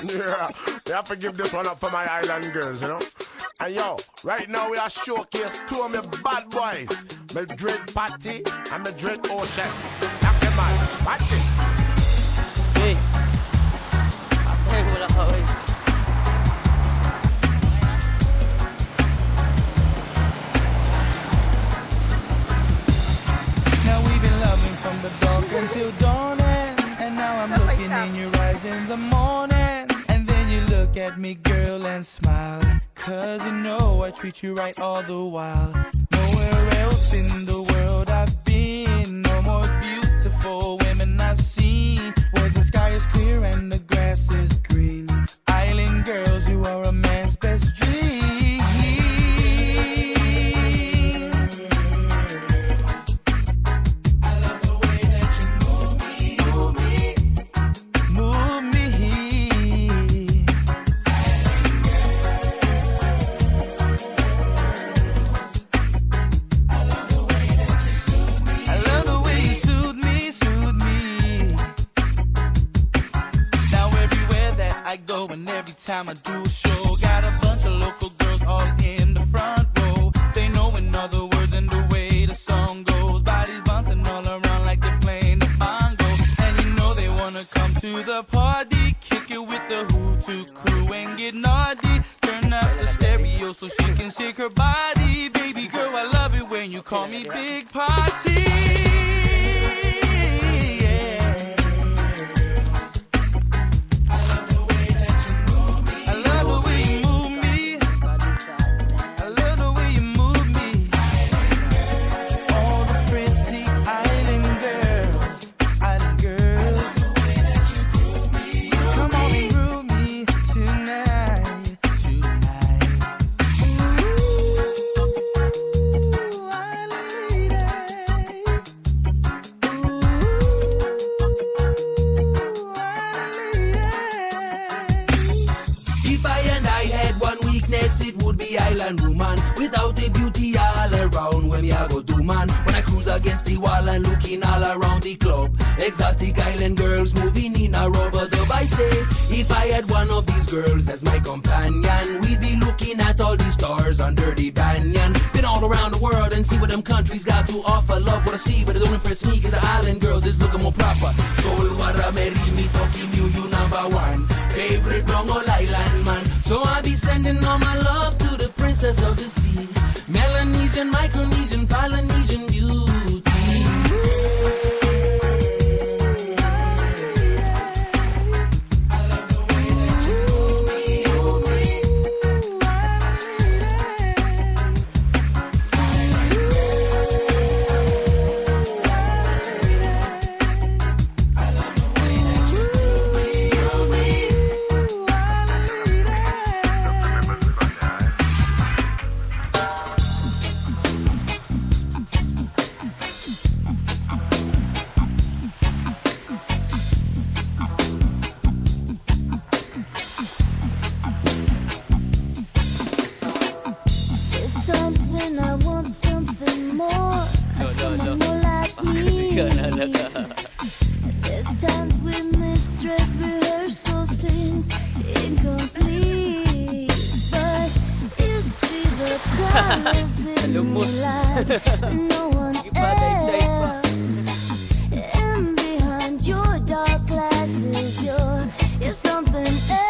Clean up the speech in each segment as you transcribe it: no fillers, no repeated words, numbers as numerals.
Yeah, we have to give this one up for my island girls, you know. And yo, right now we are showcase two of my bad boys, Madrid Patty and Madrid Ocean. Knock them out, watch it. Hey, apa yang bola kau? Now we've been loving from the dark until dawn, and now I'm looking in your eyes in the morning. And then you look at me, girl, and smile, 'cause you know I treat you right all the while. Nowhere else in the world I've been, no more beautiful women I've seen, where the sky is clear and the grass is green. Island girls, you are a man's best dream. Time I do a show, got a bunch of local girls all in the front row. They know in other words and the way the song goes. Bodies bouncing all around like they're playing the bongo. And you know they wanna come to the party, kick it with the Hutu crew and get naughty. Turn up the stereo so she can shake her body. Baby girl, I love it when you call me Big Party. Woman, without the beauty all around, when I go do man, when I cruise against the wall and looking all around the club, exotic island girls moving in a rubber dub. I say, if I had one of these girls as my companion, we'd be looking at all these stars under the banyan. Been all around the world and see what them countries got to offer. Love what I see, but it don't impress me, 'cause the island girls is looking more proper. Soul Warameri, me talking you number one, favorite long old island man. So I be sending all my love to the princess of the sea, Melanesian, Micronesian, Polynesian beauty. There's times when this dress rehearsal seems incomplete, but you see the colors in the light, no one else. And behind your dark glasses, you're something else.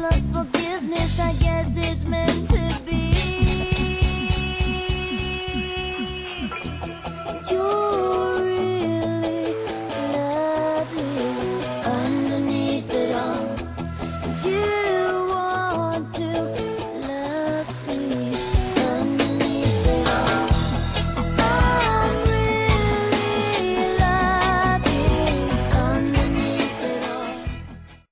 of forgiveness, I guess it's meant to be.